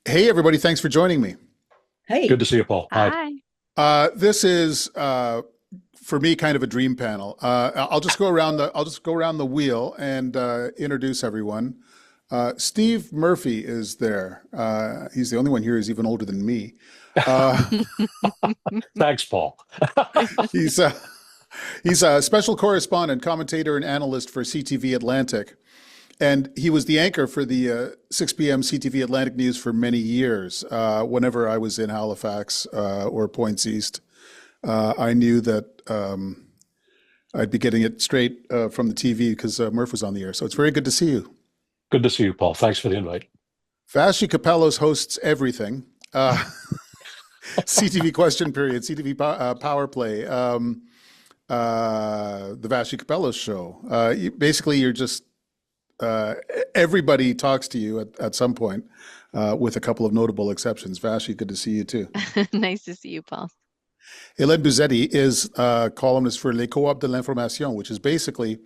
Hey, everybody. Thanks for joining me. Good Hey, to see you, Paul. Hi. Hi. This is, for me, kind of a dream panel. I'll just go around the wheel and introduce everyone. Steve Murphy is there. He's the only one here who's even older than me. Uh, Thanks, Paul. he's uh, he's a special correspondent, commentator, and analyst for CTV Atlantic. And he was the anchor for the 6 p.m. CTV Atlantic News for many years. Whenever I was in Halifax or Points East, I knew that I'd be getting it straight from the TV because Murph was on the air. So it's very good to see you. Good to see you, Paul. Thanks for the invite. Vassy Kapelos hosts everything. CTV Question Period, CTV Power Play, the Vassy Kapelos Show. Basically, you're just everybody talks to you at some point, with a couple of notable exceptions. Vassy, good to see you too. Nice to see you, Paul. Hélène Buzzetti is columnist for Les Co-op de l'Information, which is basically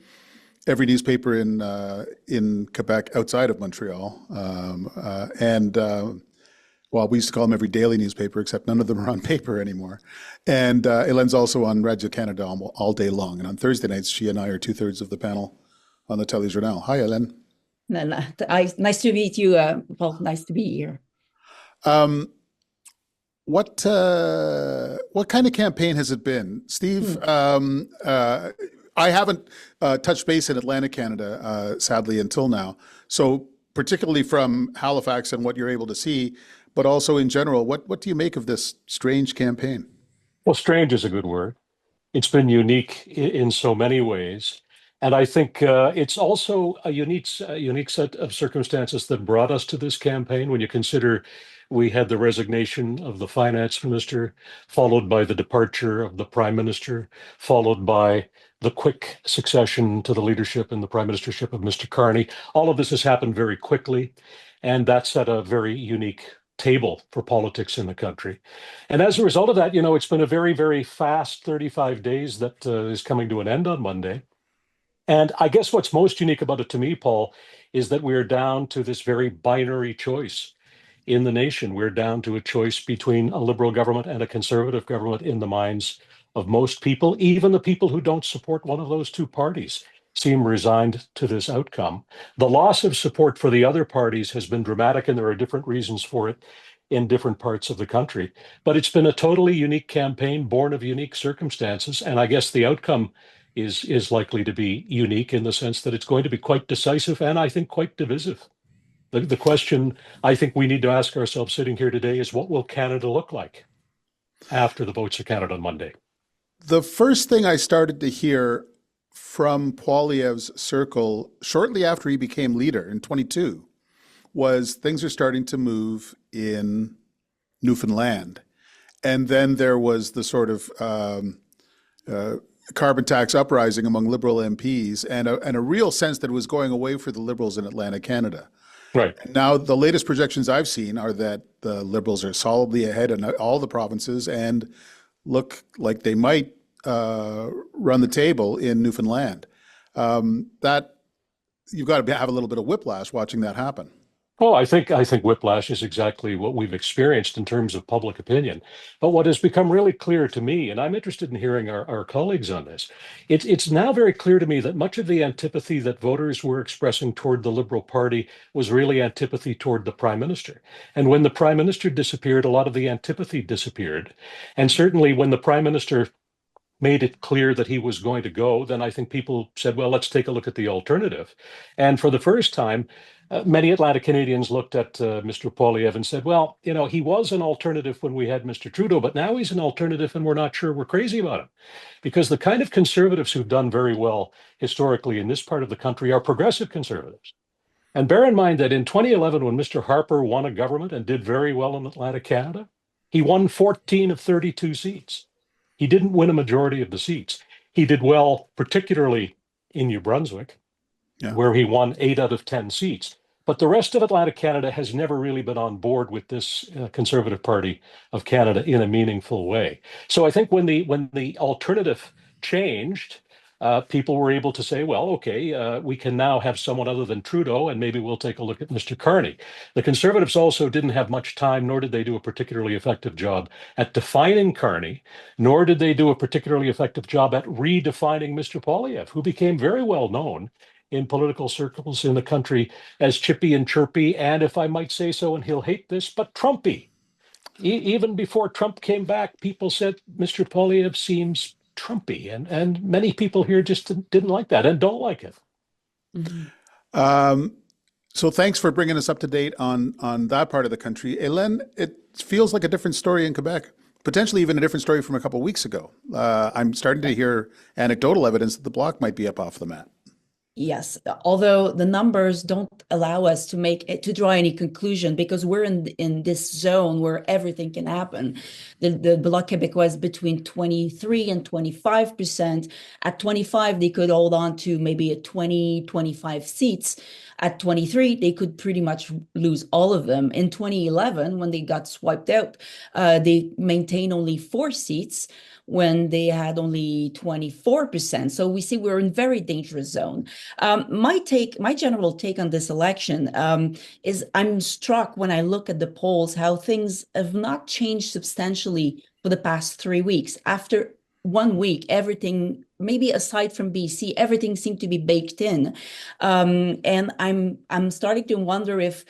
every newspaper in Quebec outside of Montreal. Well, we used to call them every daily newspaper, except none of them are on paper anymore. And Hélène's also on Radio Canada all day long. And on Thursday nights, she and I are two-thirds of the panel on the Téléjournal. Hi, Hélène. nice to meet you, Paul. Nice to be here. Um, what kind of campaign has it been, Steve? I haven't touched base in Atlantic Canada, sadly, until now. So particularly from Halifax and what you're able to see, but also in general, what do you make of this strange campaign? Well, strange is a good word. It's been unique in so many ways. And I think it's also a unique set of circumstances that brought us to this campaign. When you consider we had the resignation of the finance minister, followed by the departure of the prime minister, followed by the quick succession to the leadership and the prime ministership of Mr. Carney. All of this has happened very quickly, and that set a very unique table for politics in the country. And as a result of that, it's been a very, very fast 35 days that is coming to an end on Monday. And I guess what's most unique about it to me, Paul, is that we're down to this very binary choice in the nation. We're down to a choice between a liberal government and a conservative government in the minds of most people. Even the people who don't support one of those two parties seem resigned to this outcome. The loss of support for the other parties has been dramatic, and there are different reasons for it in different parts of the country. But it's been a totally unique campaign, born of unique circumstances. And I guess the outcome is likely to be unique in the sense that it's going to be quite decisive and I think quite divisive. The question I think we need to ask ourselves sitting here today is, what will Canada look like after the votes are counted on Monday? The first thing I started to hear from Poilievre's circle shortly after he became leader in 22 was things are starting to move in Newfoundland. And then there was the sort of carbon tax uprising among Liberal MPs and a real sense that it was going away for the Liberals in Atlantic Canada. Right. Now, the latest projections I've seen are that the Liberals are solidly ahead in all the provinces and look like they might run the table in Newfoundland. That you've got to have a little bit of whiplash watching that happen. Oh, I think whiplash is exactly what we've experienced in terms of public opinion. But what has become really clear to me, and I'm interested in hearing our colleagues on this, it's now very clear to me that much of the antipathy that voters were expressing toward the Liberal Party was really antipathy toward the Prime Minister. And when the Prime Minister disappeared, a lot of the antipathy disappeared. And certainly when the Prime Minister made it clear that he was going to go, then I think people said, well, let's take a look at the alternative. And for the first time, many Atlantic Canadians looked at Mr. Poilievre and said, well, he was an alternative when we had Mr. Trudeau, but now he's an alternative and we're not sure we're crazy about him. Because the kind of conservatives who've done very well historically in this part of the country are progressive conservatives. And bear in mind that in 2011, when Mr. Harper won a government and did very well in Atlantic Canada, he won 14 of 32 seats. He didn't win a majority of the seats. He did well, particularly in New Brunswick, where he won 8 out of 10 seats. But the rest of Atlantic Canada has never really been on board with this Conservative Party of Canada in a meaningful way. So I think when the alternative changed, people were able to say, well, okay, we can now have someone other than Trudeau, and maybe we'll take a look at Mr. Carney. The Conservatives also didn't have much time, nor did they do a particularly effective job at defining Carney, nor did they do a particularly effective job at redefining Mr. Poilievre, who became very well known in political circles in the country as chippy and chirpy, and if I might say so, and he'll hate this, but Trumpy. Even before Trump came back, people said Mr. Poilievre seems Trumpy, and many people here just didn't like that and don't like it. Mm-hmm. So thanks for bringing us up to date on that part of the country. Hélène, it feels like a different story in Quebec, potentially even a different story from a couple of weeks ago. I'm starting to hear anecdotal evidence that the Bloc might be up off the mat. Yes, although the numbers don't allow us to draw any conclusion, because we're in this zone where everything can happen. The Bloc Québécois is between 23 and 25%. At 25, they could hold on to maybe a 25 seats. At 23, they could pretty much lose all of them. In 2011, when they got swiped out, they maintained only 4 seats when they had only 24%. So we see we're in very dangerous zone. My general take on this election is I'm struck when I look at the polls how things have not changed substantially for the past 3 weeks. After 1 week, everything, maybe aside from BC, everything seemed to be baked in. And I'm starting to wonder if,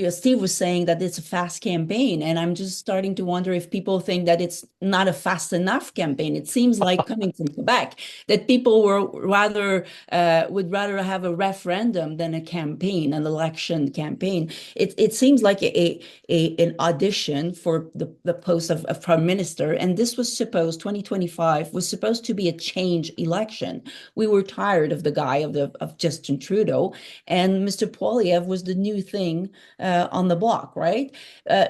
Steve was saying that it's a fast campaign, and I'm just starting to wonder if people think that it's not a fast enough campaign. It seems like, coming from Quebec, that people would rather have a referendum than a campaign, an election campaign. It seems like an audition for the post of Prime Minister, and this was 2025 was supposed to be a change election. We were tired of the guy of Justin Trudeau, and Mr. Poilievre was the new thing on the block, right?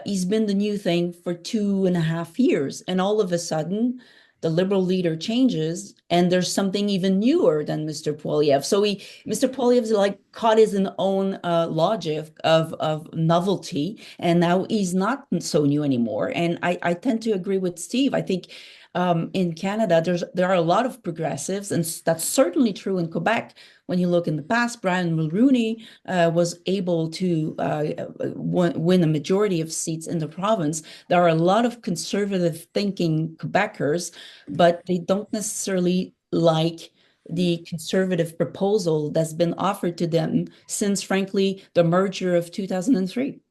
He's been the new thing for 2.5 years, and all of a sudden, the Liberal leader changes, and there's something even newer than Mr. Poilievre. So Mr. Poilievre's like caught his own logic of novelty, and now he's not so new anymore. And I tend to agree with Steve. I think in Canada, there are a lot of progressives, and that's certainly true in Quebec. When you look in the past, Brian Mulroney was able to win a majority of seats in the province. There are a lot of conservative thinking Quebecers, but they don't necessarily like the conservative proposal that's been offered to them since, frankly, the merger of 2003.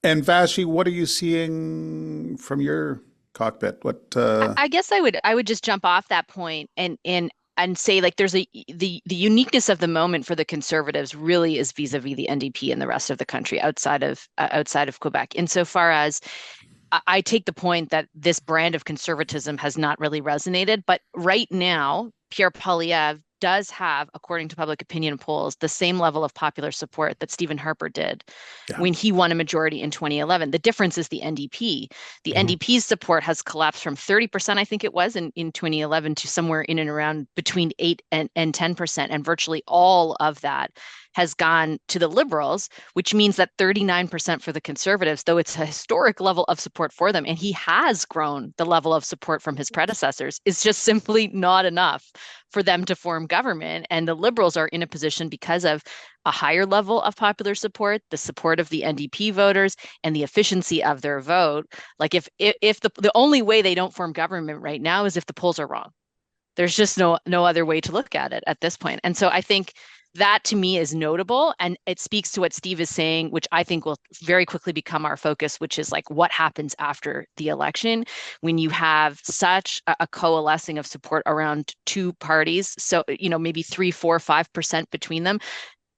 And Vassy, what are you seeing from your cockpit? I guess I would just jump off that point and say, like, there's the uniqueness of the moment for the Conservatives really is vis-a-vis the NDP and the rest of the country outside of Quebec, insofar as I take the point that this brand of conservatism has not really resonated. But right now, Pierre Poilievre does have, according to public opinion polls, the same level of popular support that Stephen Harper did when he won a majority in 2011. The difference is the NDP. The NDP's support has collapsed from 30%, I think it was, in 2011 to somewhere in and around between 8 and 10%. And virtually all of that has gone to the Liberals, which means that 39% for the Conservatives, though it's a historic level of support for them, and he has grown the level of support from his predecessors, is just simply not enough for them to form government. And the Liberals are in a position, because of a higher level of popular support, the support of the NDP voters, and the efficiency of their vote. Like, if the only way they don't form government right now is if the polls are wrong. There's just no other way to look at it at this point. And so I think that, to me, is notable, and it speaks to what Steve is saying, which I think will very quickly become our focus, which is like what happens after the election when you have such a coalescing of support around two parties. So, maybe 3, 4, 5% between them.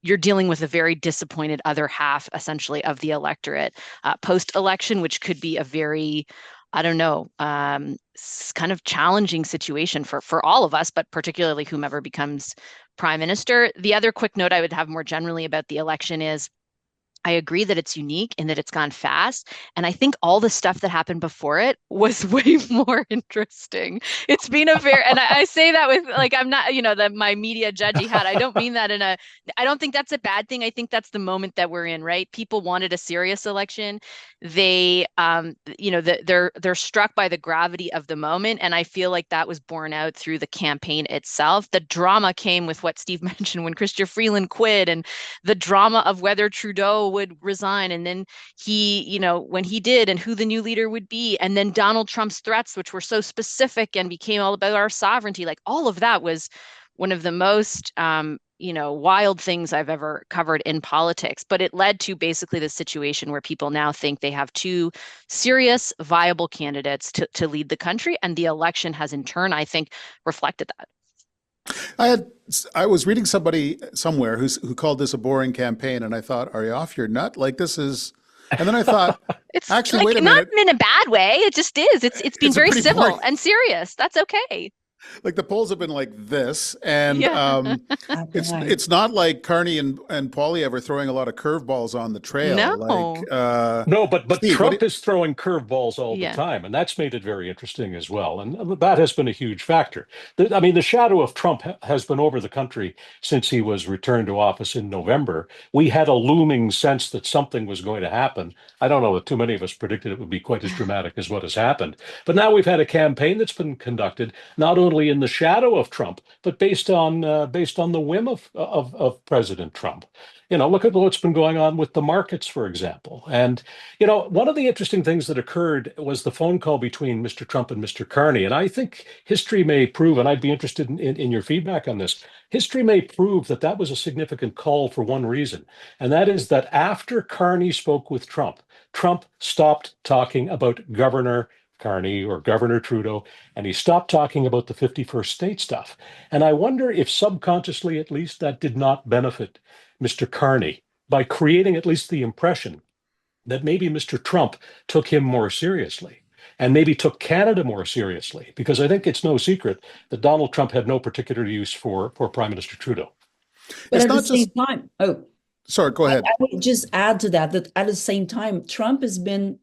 You're dealing with a very disappointed other half, essentially, of the electorate post-election, which could be a very, I don't know, kind of challenging situation for all of us, but particularly whomever becomes Prime Minister. The other quick note I would have more generally about the election is, I agree that it's unique and that it's gone fast. And I think all the stuff that happened before it was way more interesting. It's been a very, and I say that with like, I'm not, my media judgy hat. I don't mean that I don't think that's a bad thing. I think that's the moment that we're in, right? People wanted a serious election. They, they're struck by the gravity of the moment. And I feel like that was borne out through the campaign itself. The drama came with what Steve mentioned when Chrystia Freeland quit, and the drama of whether Trudeau would resign, and then he, when he did, and who the new leader would be, and then Donald Trump's threats, which were so specific and became all about our sovereignty. Like all of that was one of the most wild things I've ever covered in politics. But it led to basically the situation where people now think they have two serious, viable candidates to lead the country. And the election has in turn, I think, reflected that. I was reading somebody somewhere who called this a boring campaign, and I thought, are you off your nut? Like this is, and then I thought, it's actually, like, wait a minute. Not in a bad way. It just is. It's been very civil boring. And serious. That's okay. Like the polls have been like this, and Yeah. it's not like Carney and Poilievre are throwing a lot of curveballs on the trail. No. Like, No, but Steve, Trump is throwing curveballs all the time, and that's made it very interesting as well. And that has been a huge factor. The shadow of Trump has been over the country since he was returned to office in November. We had a looming sense that something was going to happen. I don't know that too many of us predicted it would be quite as dramatic as what has happened. But now we've had a campaign that's been conducted not only in the shadow of Trump, but based on the whim of President Trump. Look at what's been going on with the markets, for example. And, one of the interesting things that occurred was the phone call between Mr. Trump and Mr. Carney. And I think history may prove, and I'd be interested in your feedback on this, history may prove that was a significant call for one reason. And that is that after Carney spoke with Trump, Trump stopped talking about Governor Carney or Governor Trudeau, and he stopped talking about the 51st state stuff. And I wonder if subconsciously, at least, that did not benefit Mr. Carney by creating at least the impression that maybe Mr. Trump took him more seriously and maybe took Canada more seriously, because I think it's no secret that Donald Trump had no particular use for Prime Minister Trudeau. But at the same time, sorry, go ahead. I would just add to that at the same time, Trump has been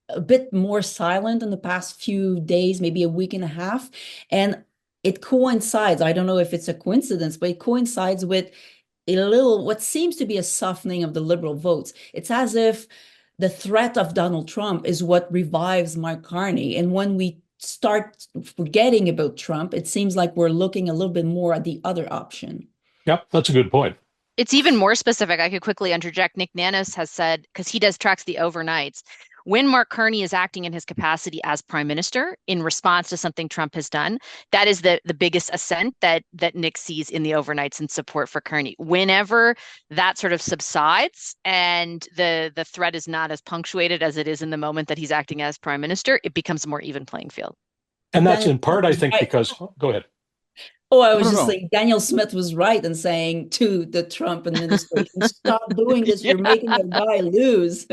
a bit more silent in the past few days, maybe a week and a half. And it coincides, I don't know if it's a coincidence, but it coincides with what seems to be a softening of the Liberal votes. It's as if the threat of Donald Trump is what revives Mark Carney. And when we start forgetting about Trump, it seems like we're looking a little bit more at the other option. Yep, that's a good point. It's even more specific. I could quickly interject. Nick Nanos has said, because he tracks the overnights, when Mark Carney is acting in his capacity as prime minister in response to something Trump has done, that is the biggest ascent that Nick sees in the overnights in support for Carney. Whenever that sort of subsides and the threat is not as punctuated as it is in the moment that he's acting as prime minister, it becomes a more even playing field. And that's in part, I think, because, go ahead. Oh, I was just saying, Daniel Smith was right in saying to the Trump administration, stop doing this. You're making a guy lose.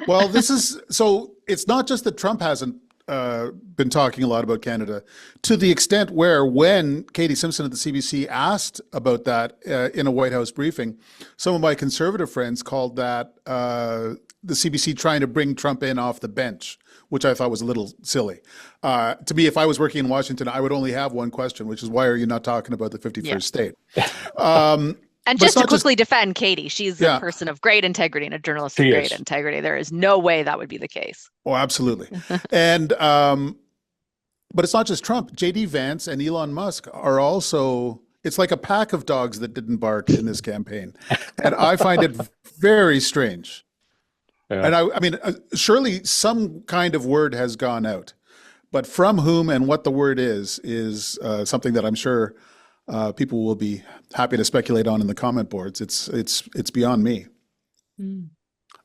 Well, so it's not just that Trump hasn't been talking a lot about Canada, to the extent where when Katie Simpson at the CBC asked about that in a White House briefing, some of my conservative friends called that the CBC trying to bring Trump in off the bench, which I thought was a little silly. To me, if I was working in Washington, I would only have one question, which is, why are you not talking about the 51st state? And just to quickly defend Katie, she's a person of great integrity and a journalist of great integrity. There is no way that would be the case. Oh, absolutely. And but it's not just Trump. J.D. Vance and Elon Musk are also, it's like a pack of dogs that didn't bark in this campaign. And I find it very strange. Yeah. And I mean, surely some kind of word has gone out, but from whom and what the word is something that I'm sure people will be happy to speculate on in the comment boards. It's beyond me.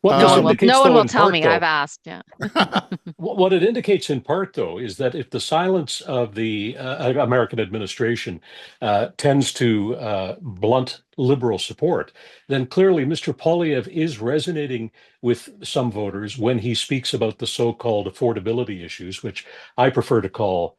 Well, no one will tell me. I've asked. Yeah. What it indicates in part, though, is that if the silence of the American administration tends to blunt liberal support, then clearly Mr. Poilievre is resonating with some voters when he speaks about the so-called affordability issues, which I prefer to call,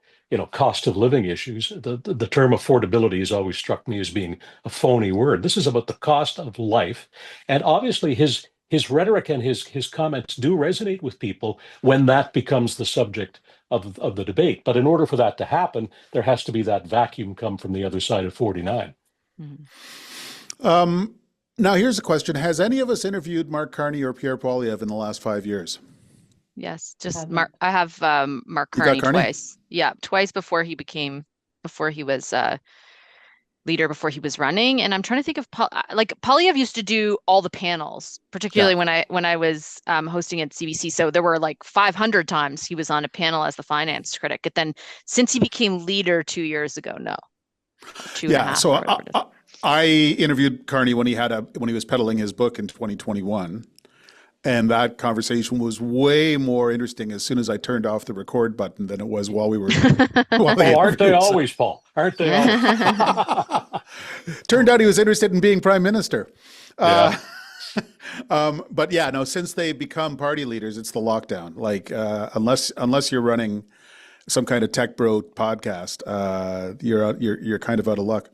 cost of living issues. The term affordability has always struck me as being a phony word. This is about the cost of life, and obviously his his rhetoric and his comments do resonate with people when that becomes the subject of the debate. But in order for that to happen, there has to be that vacuum come from the other side of 49. Now, here's a question. Has any of us interviewed Mark Carney or Pierre Poilievre in the last 5 years? Yes, just Mark. I have Mark You got Carney Carney? twice. Yeah, twice before he was leader, before he was running. And I'm trying to think of like Poilievre used to do all the panels, particularly when I was hosting at CBC. So there were like 500 times he was on a panel as the finance critic. But then since he became leader 2 years ago, no, two and a half. So I interviewed Carney when he was peddling his book in 2021. And that conversation was way more interesting as soon as I turned off the record button than it was while we were. Aren't they always, Paul? Aren't they always? Turned out he was interested in being prime minister. Yeah. But yeah, no, since they become party leaders, it's the lockdown. Like unless you're running some kind of tech bro podcast, you're kind of out of luck.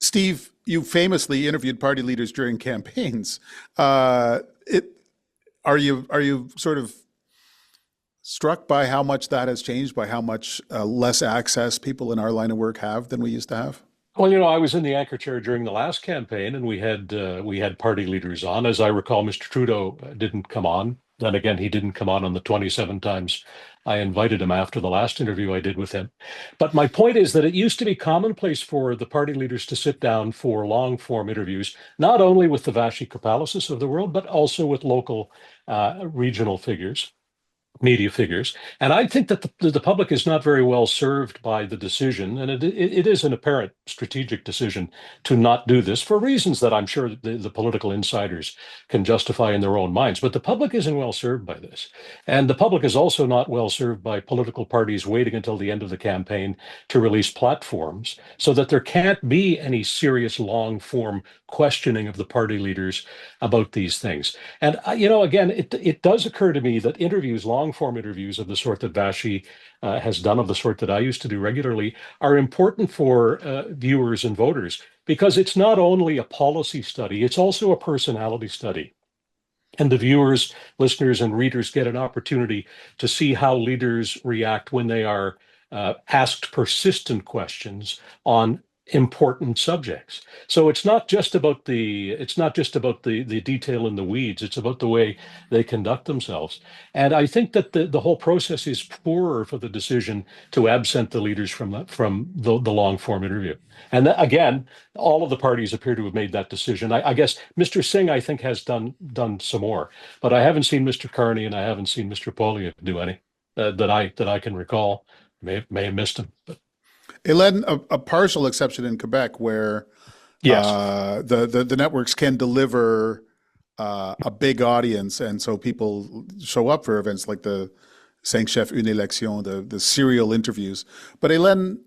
Steve, you famously interviewed party leaders during campaigns. Are you sort of struck by how much that has changed, by how much less access people in our line of work have than we used to have? Well, I was in the anchor chair during the last campaign, and we had party leaders on. As I recall, Mr. Trudeau didn't come on. Then again, he didn't come on the 27 times I invited him after the last interview I did with him. But my point is that it used to be commonplace for the party leaders to sit down for long form interviews, not only with the Vassy Kapeloses of the world, but also with local regional figures, media figures. And I think that the public is not very well served by the decision, and it is an apparent strategic decision to not do this for reasons that I'm sure the political insiders can justify in their own minds. But the public isn't well served by this. And the public is also not well served by political parties waiting until the end of the campaign to release platforms so that there can't be any serious long form questioning of the party leaders about these things. And, again, it does occur to me that long form interviews of the sort that Vassy has done, of the sort that I used to do regularly, are important for viewers and voters, because it's not only a policy study, it's also a personality study. And the viewers, listeners, and readers get an opportunity to see how leaders react when they are asked persistent questions on important subjects. So it's not just about the detail in the weeds. It's about the way they conduct themselves. And I think that the whole process is poorer for the decision to absent the leaders from the long form interview. And again, all of the parties appear to have made that decision. I guess Mr. Singh, I think, has done some more, but I haven't seen Mr. Carney and I haven't seen Mr. Poilievre do any that I can recall. May have missed him, but. Hélène, a partial exception in Quebec where Yes. The networks can deliver a big audience, and so people show up for events like the 5 chefs une élection, the serial interviews. But Hélène,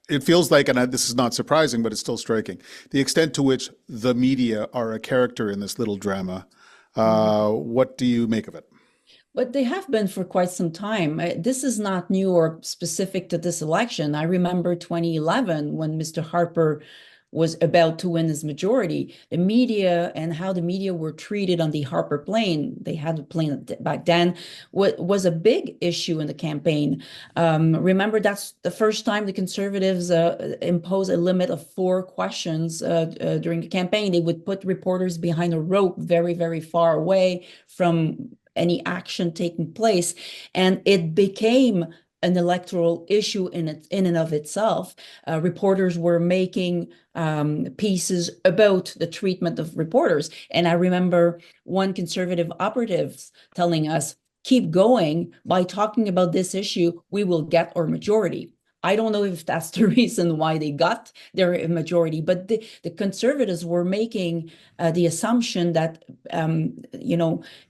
it feels like, and this is not surprising, but it's still striking, the extent to which the media are a character in this little drama. What do you make of it? But they have been for quite some time. This is not new or specific to this election. I remember 2011 when Mr. Harper was about to win his majority. The media and how the media were treated on the Harper plane, they had a plane back then, was a big issue in the campaign. Remember, that's the first time the Conservatives imposed a limit of 4 questions during the campaign. They would put reporters behind a rope very, very far away from any action taking place, and it became an electoral issue in and of itself. Reporters were making pieces about the treatment of reporters, and I remember one Conservative operative telling us, "Keep going. By talking about this issue, we will get our majority." I don't know if that's the reason why they got their majority, but the Conservatives were making the assumption that,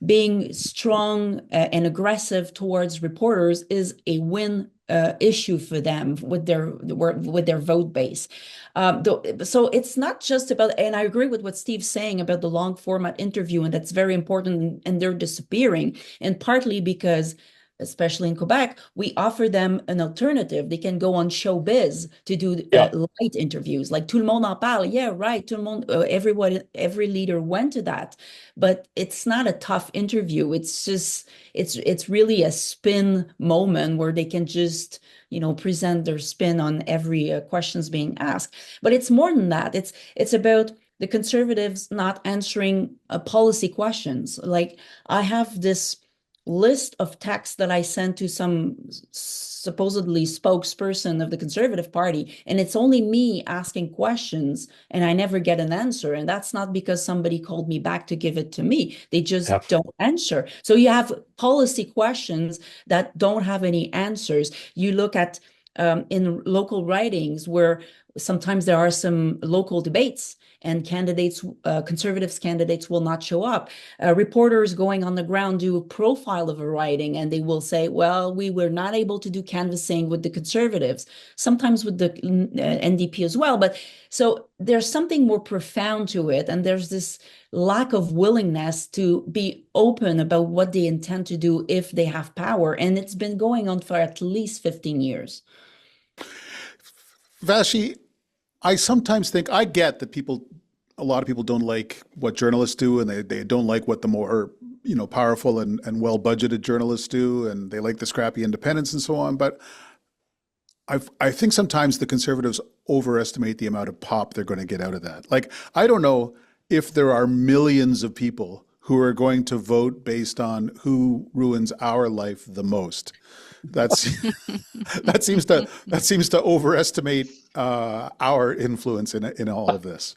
being strong and aggressive towards reporters is a win issue for them with their vote base. So it's not just about, and I agree with what Steve's saying about the long format interview, and that's very important, and they're disappearing, and partly because especially in Quebec, we offer them an alternative. They can go on Showbiz to do light interviews, like Tout le monde en parle. Yeah, right. Tout le monde, every leader went to that, but it's not a tough interview. It's just, it's really a spin moment where they can just, present their spin on every questions being asked. But it's more than that. It's about the Conservatives not answering policy questions. Like, I have this list of texts that I sent to some supposedly spokesperson of the Conservative Party, and it's only me asking questions, and I never get an answer. And that's not because somebody called me back to give it to me. They just don't answer. So you have policy questions that don't have any answers. You look at in local writings where sometimes there are some local debates, and candidates, Conservatives candidates will not show up. Reporters going on the ground do a profile of a riding, and they will say, well, we were not able to do canvassing with the Conservatives, sometimes with the NDP as well. But so there's something more profound to it, and there's this lack of willingness to be open about what they intend to do if they have power. And it's been going on for at least 15 years. Vassy, I sometimes think, I get that a lot of people don't like what journalists do, and they don't like what the more, powerful and well-budgeted journalists do, and they like the scrappy independents and so on. But I think sometimes the Conservatives overestimate the amount of pop they're going to get out of that. Like, I don't know if there are millions of people who are going to vote based on who ruins our life the most. That seems to overestimate our influence in all of this.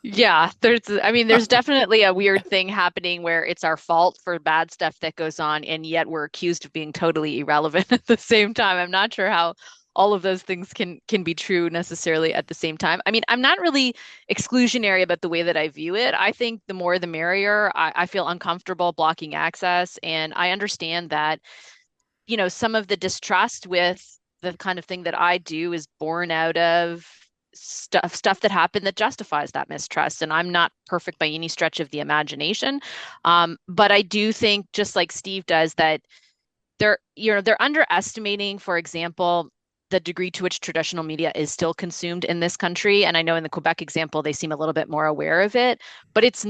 Yeah, there's definitely a weird thing happening where it's our fault for bad stuff that goes on, and yet we're accused of being totally irrelevant at the same time. I'm not sure how all of those things can be true necessarily at the same time. I mean, I'm not really exclusionary about the way that I view it. I think the more the merrier. I feel uncomfortable blocking access, and I understand that, some of the distrust with the kind of thing that I do is born out of stuff that happened that justifies that mistrust. And I'm not perfect by any stretch of the imagination. But I do think, just like Steve does, that they're underestimating, for example, the degree to which traditional media is still consumed in this country. And I know in the Quebec example, they seem a little bit more aware of it, but it's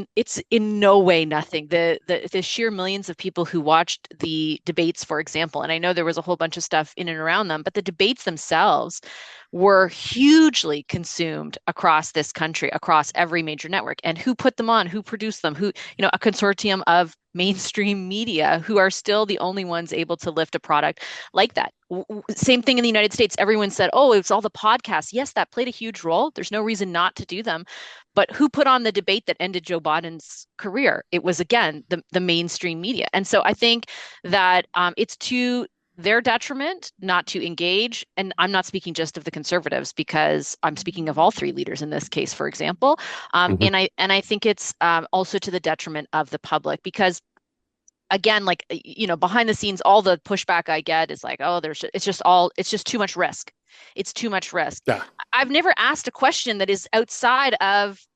in no way nothing. The sheer millions of people who watched the debates, for example, and I know there was a whole bunch of stuff in and around them, but the debates themselves were hugely consumed across this country, across every major network. And who put them on, who produced them, a consortium of mainstream media who are still the only ones able to lift a product like that. Same thing in the United States. Everyone said, oh, it's all the podcasts. Yes, that played a huge role. There's no reason not to do them. But who put on the debate that ended Joe Biden's career? It was, again, the mainstream media. And so I think that it's to their detriment not to engage. And I'm not speaking just of the Conservatives, because I'm speaking of all three leaders in this case, for example. And I think it's also to the detriment of the public, because, again, like, behind the scenes, all the pushback I get is like, oh, it's just too much risk. It's too much risk. Yeah. I've never asked a question that is outside of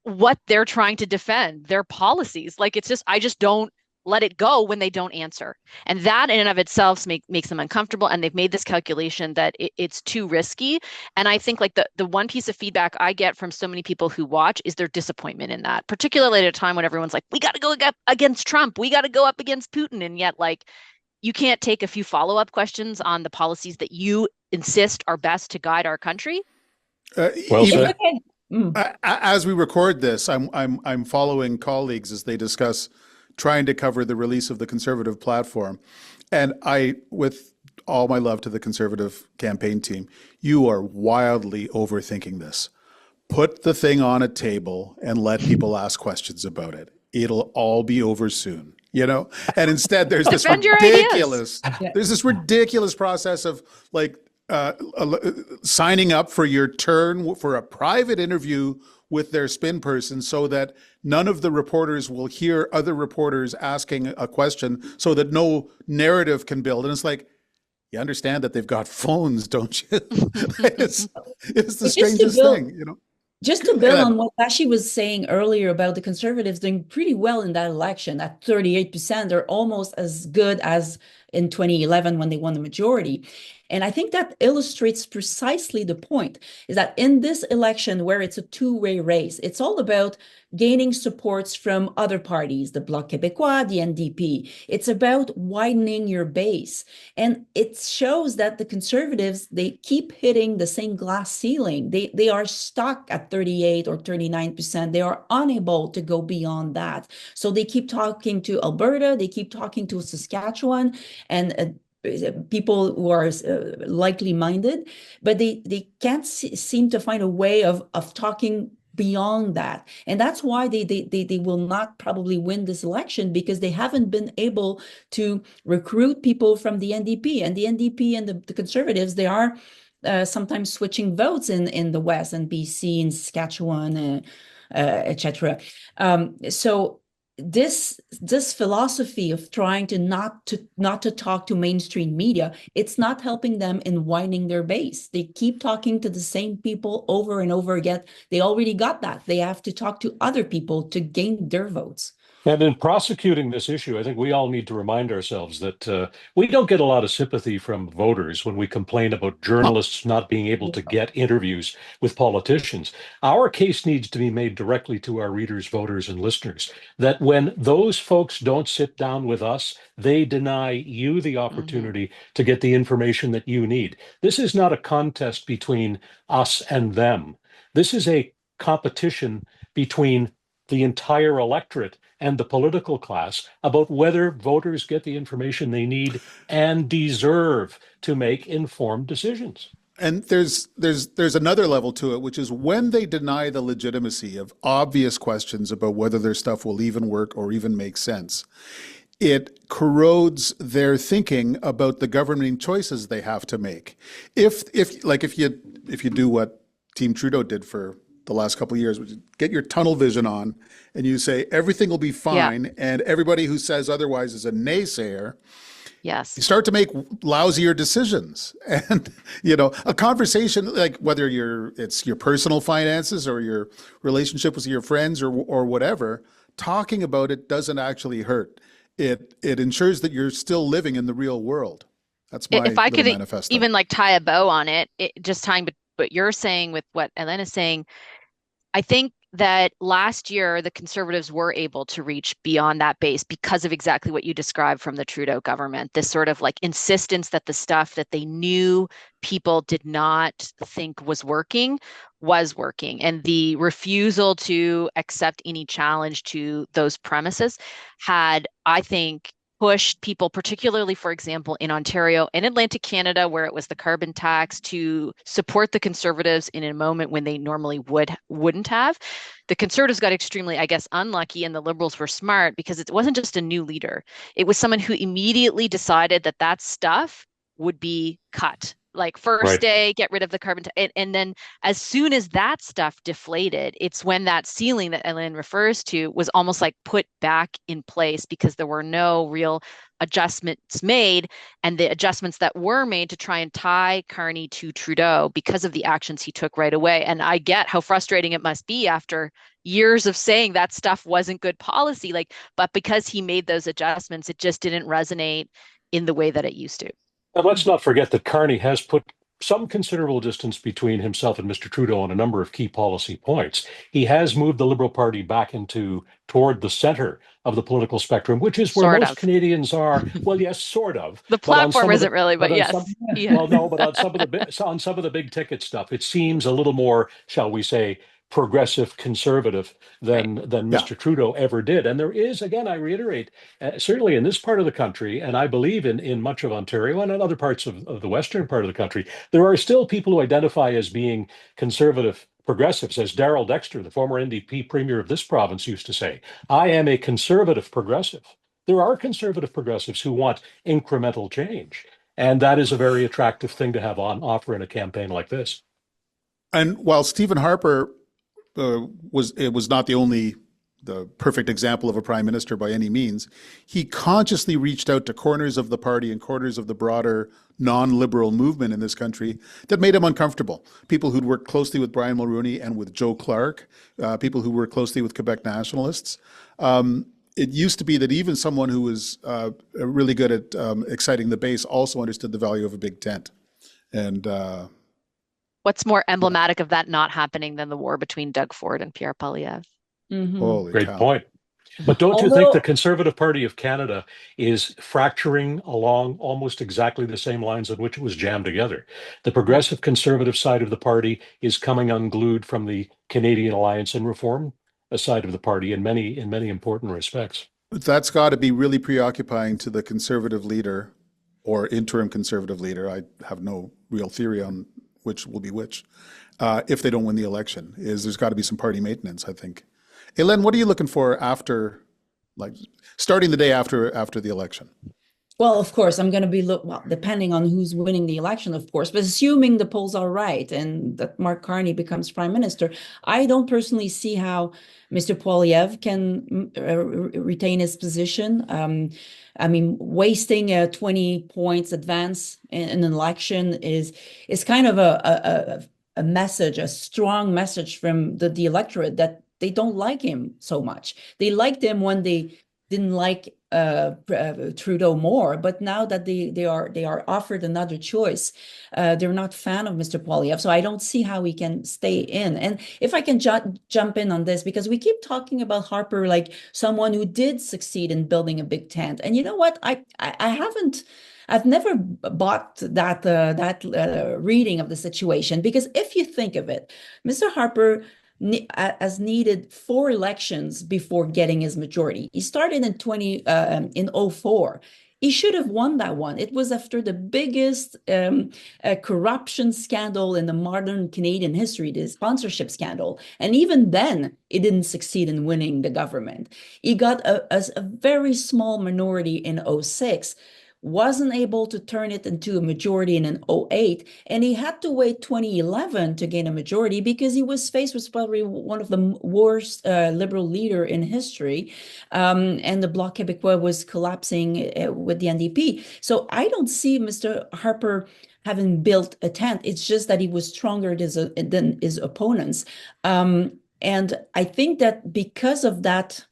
what they're trying to defend, their policies. Like, I just don't let it go when they don't answer. And that in and of itself makes them uncomfortable. And they've made this calculation that it's too risky. And I think, like, the one piece of feedback I get from so many people who watch is their disappointment in that, particularly at a time when everyone's like, we got to go up against Trump. We got to go up against Putin. And yet, like, you can't take a few follow-up questions on the policies that you insist are best to guide our country. Well said. As we record this, I'm following colleagues as they discuss trying to cover the release of the Conservative platform. And with all my love to the Conservative campaign team, you are wildly overthinking this. Put the thing on a table and let people ask questions about it. It'll all be over soon, And instead, there's this ridiculous process of, like, signing up for your turn for a private interview with their spin person, so that none of the reporters will hear other reporters asking a question, so that no narrative can build. And it's like, you understand that they've got phones, don't you? It's the strangest thing, Just to build And on what Vassy was saying earlier about the Conservatives doing pretty well in that election at 38%, they're almost as good as in 2011 when they won the majority. And I think that illustrates precisely the point, is that in this election where it's a two-way race, it's all about gaining supports from other parties, the Bloc Québécois, the NDP. It's about widening your base. And it shows that the Conservatives, they keep hitting the same glass ceiling. They are stuck at 38 or 39%. They are unable to go beyond that. So they keep talking to Alberta, they keep talking to Saskatchewan, and people who are likely minded, but they can't seem to find a way of talking beyond that. And that's why they will not probably win this election, because they haven't been able to recruit people from the NDP. And the NDP and the Conservatives, they are sometimes switching votes in the West and BC and Saskatchewan, etc. So this philosophy of trying to not to talk to mainstream media, it's not helping them in widening their base. They keep talking to the same people over and over again. They already got that. They have to talk to other people to gain their votes. And in prosecuting this issue, I think we all need to remind ourselves that we don't get a lot of sympathy from voters when we complain about journalists not being able to get interviews with politicians. Our case needs to be made directly to our readers, voters, and listeners, that when those folks don't sit down with us, they deny you the opportunity to get the information that you need. This is not a contest between us and them. This is a competition between the entire electorate and the political class about whether voters get the information they need and deserve to make informed decisions. And there's another level to it, which is when they deny the legitimacy of obvious questions about whether their stuff will even work or even make sense, it corrodes their thinking about the governing choices they have to make. If you do what Team Trudeau did for the last couple of years, which is get your tunnel vision on, and you say everything will be fine, and everybody who says otherwise is a naysayer. Yes. You start to make lousier decisions. And, a conversation, like whether it's your personal finances or your relationship with your friends or whatever, talking about it doesn't actually hurt. It ensures that you're still living in the real world. That's my If I could manifesto. even like tie a bow on it, just tying what you're saying with what Hélène is saying, I think that last year the Conservatives were able to reach beyond that base because of exactly what you described from the Trudeau government, this sort of like insistence that the stuff that they knew people did not think was working, and the refusal to accept any challenge to those premises had, I think, pushed people, particularly, for example, in Ontario and Atlantic Canada, where it was the carbon tax, to support the Conservatives in a moment when they normally wouldn't have. The Conservatives got extremely, I guess, unlucky, and the Liberals were smart because it wasn't just a new leader. It was someone who immediately decided that stuff would be cut. Like first day, get rid of the carbon tax. And then as soon as that stuff deflated, it's when that ceiling that Hélène refers to was almost like put back in place because there were no real adjustments made. And the adjustments that were made to try and tie Carney to Trudeau because of the actions he took right away. And I get how frustrating it must be after years of saying that stuff wasn't good policy, but because he made those adjustments, it just didn't resonate in the way that it used to. And let's not forget that Carney has put some considerable distance between himself and Mr. Trudeau on a number of key policy points. He has moved the Liberal Party back toward the center of the political spectrum, which is where most Canadians are. Well, yes, sort of. The platform isn't really, but yes. Well, no, but on some of the big ticket stuff, it seems a little more, shall we say, progressive conservative than Mr. Trudeau ever did. And there is, again, I reiterate, certainly in this part of the country, and I believe in much of Ontario and in other parts of the western part of the country, there are still people who identify as being conservative progressives, as Darrell Dexter, the former NDP premier of this province, used to say. I am a conservative progressive. There are conservative progressives who want incremental change. And that is a very attractive thing to have on offer in a campaign like this. And while Stephen Harper was not the only the perfect example of a prime minister by any means, he consciously reached out to corners of the party and corners of the broader non-liberal movement in this country that made him uncomfortable. People who'd worked closely with Brian Mulroney and with Joe Clark, people who worked closely with Quebec nationalists. It used to be that even someone who was really good at exciting the base also understood the value of a big tent. And what's more emblematic of that not happening than the war between Doug Ford and Pierre Poilievre? Holy Great cow. point. But don't you think the Conservative Party of Canada is fracturing along almost exactly the same lines on which it was jammed together? The progressive conservative side of the party is coming unglued from the Canadian Alliance and Reform side of the party in many important respects. But that's got to be really preoccupying to the conservative leader or interim conservative leader. I have no real theory on which will be which. If they don't win the election, there's got to be some party maintenance, I think. Hélène, what are you looking for after, like, starting the day after the election? Well, of course, I'm going to be depending on who's winning the election, of course, but assuming the polls are right and that Mark Carney becomes prime minister, I don't personally see how Mr. Poilievre can retain his position. I mean, wasting a 20 points advance in an election is kind of a message, a strong message from the electorate that they don't like him so much. They liked him when they didn't like Trudeau more, but now that they are offered another choice, they're not fan of Mr. Poilievre. So I don't see how he can stay in. And if I can jump in on this, because we keep talking about Harper like someone who did succeed in building a big tent, and you know what, I've never bought that reading of the situation, because if you think of it, Mr. Harper has needed 4 elections before getting his majority. He started in 2004. He should have won that one. It was after the biggest corruption scandal in the modern Canadian history, the sponsorship scandal. And even then, he didn't succeed in winning the government. He got a very small minority in 2006. Wasn't able to turn it into a majority in 2008, and he had to wait 2011 to gain a majority because he was faced with probably one of the worst liberal leader in history, and the Bloc Québécois was collapsing with the NDP. So I don't see Mr. Harper having built a tent. It's just that he was stronger than his opponents, and I think that because of that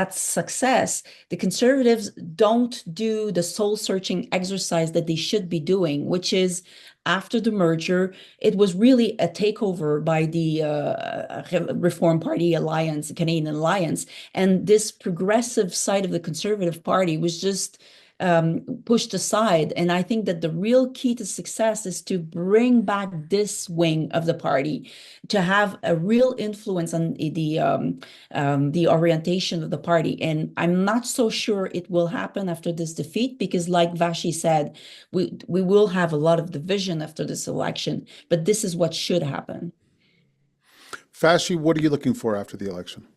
success, the Conservatives don't do the soul-searching exercise that they should be doing, which is after the merger, it was really a takeover by the Reform Party Alliance, the Canadian Alliance, and this progressive side of the Conservative Party was just pushed aside. And I think that the real key to success is to bring back this wing of the party, to have a real influence on the orientation of the party. And I'm not so sure it will happen after this defeat, because like Vassy said, we will have a lot of division after this election, but this is what should happen. Vassy, what are you looking for after the election?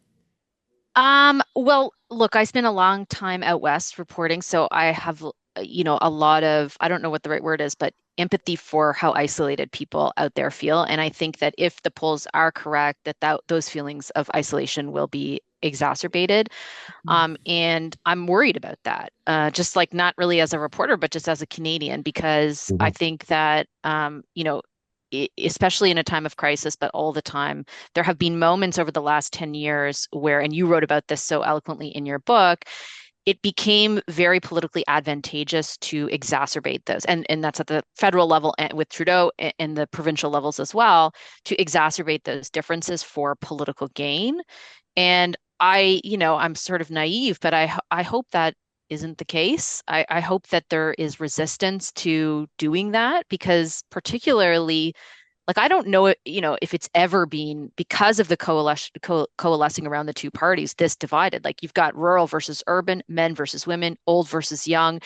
Well, look, I spent a long time out west reporting, so I have, a lot of, I don't know what the right word is, but empathy for how isolated people out there feel. And I think that if the polls are correct, that those feelings of isolation will be exacerbated. And I'm worried about that, just like not really as a reporter, but just as a Canadian, because I think that, especially in a time of crisis, but all the time, there have been moments over the last 10 years where, and you wrote about this so eloquently in your book, it became very politically advantageous to exacerbate those. And that's at the federal level and with Trudeau and the provincial levels as well, to exacerbate those differences for political gain. And I'm sort of naive, but I hope that isn't the case. I hope that there is resistance to doing that, because particularly, like, I don't know, if it's ever been, because of the coalescing around the two parties, this divided. Like, you've got rural versus urban, men versus women, old versus young,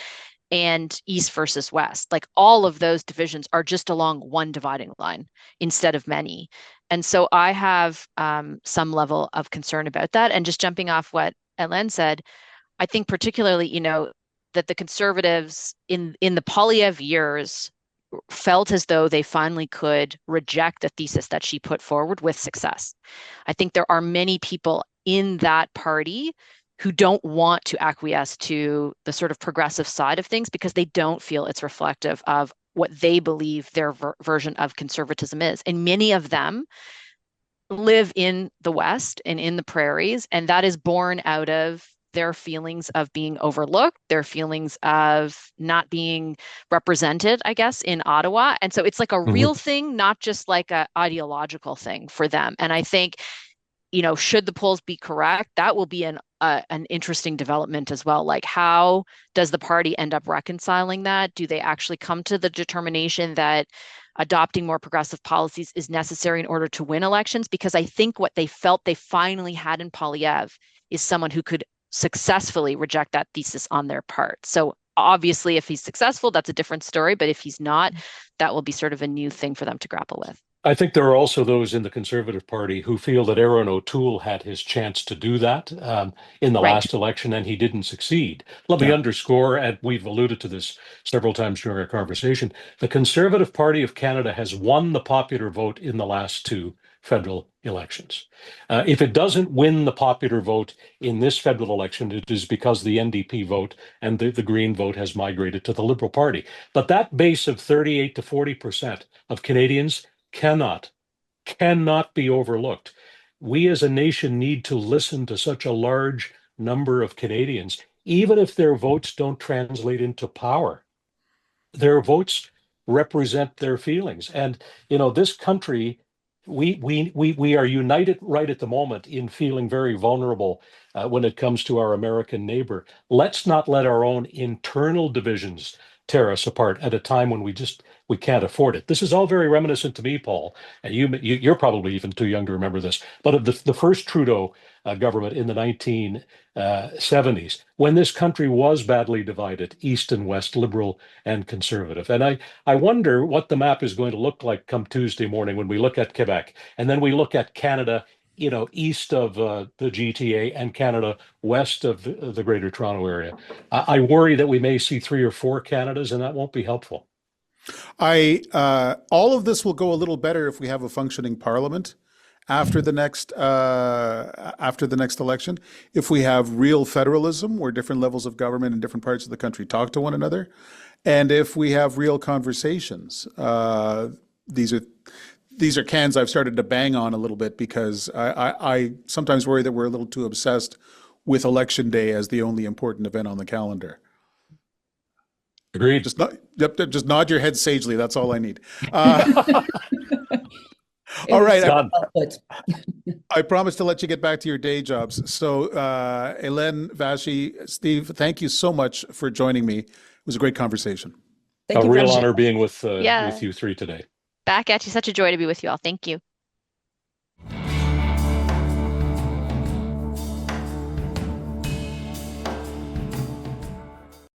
and east versus west. Like, all of those divisions are just along one dividing line instead of many. And so I have some level of concern about that. And just jumping off what Hélène said, I think particularly, that the Conservatives in the Poilievre years felt as though they finally could reject the thesis that she put forward with success. I think there are many people in that party who don't want to acquiesce to the sort of progressive side of things because they don't feel it's reflective of what they believe their version of conservatism is. And many of them live in the West and in the prairies, and that is born out of their feelings of being overlooked, their feelings of not being represented, I guess, in Ottawa. And so it's like a real thing, not just like a ideological thing for them. And I think, should the polls be correct, that will be an interesting development as well. Like, how does the party end up reconciling that? Do they actually come to the determination that adopting more progressive policies is necessary in order to win elections? Because I think what they felt they finally had in Poilievre is someone who could successfully reject that thesis on their part. So obviously, if he's successful, that's a different story. But if he's not, that will be sort of a new thing for them to grapple with. I think there are also those in the Conservative Party who feel that Aaron O'Toole had his chance to do that in the last election, and he didn't succeed. Let me underscore, and we've alluded to this several times during our conversation, the Conservative Party of Canada has won the popular vote in the last two federal elections. If it doesn't win the popular vote in this federal election, it is because the NDP vote and the Green vote has migrated to the Liberal Party. But that base of 38 to 40% of Canadians cannot be overlooked. We as a nation need to listen to such a large number of Canadians, even if their votes don't translate into power. Their votes represent their feelings. And, this country, we are united right at the moment in feeling very vulnerable when it comes to our American neighbor. Let's not let our own internal divisions tear us apart at a time when we can't afford it. This is all very reminiscent to me, Paul, and you're probably even too young to remember this, but of the first Trudeau government in the 1970s, when this country was badly divided, East and West, Liberal and Conservative. And I wonder what the map is going to look like come Tuesday morning when we look at Quebec, and then we look at Canada, east of the GTA, and Canada west of the Greater Toronto Area. I worry that we may see 3 or 4 Canadas, and that won't be helpful. All of this will go a little better if we have a functioning parliament after the next election. If we have real federalism, where different levels of government in different parts of the country talk to one another, and if we have real conversations. These are cans I've started to bang on a little bit because I sometimes worry that we're a little too obsessed with Election Day as the only important event on the calendar. Agreed. Just nod your head sagely. That's all I need. All right. I promise to let you get back to your day jobs. So, Hélène, Vassy, Steve, thank you so much for joining me. It was a great conversation. Thank you, a real Vassy. honor being with you three today. Back at you. Such a joy to be with you all. Thank you.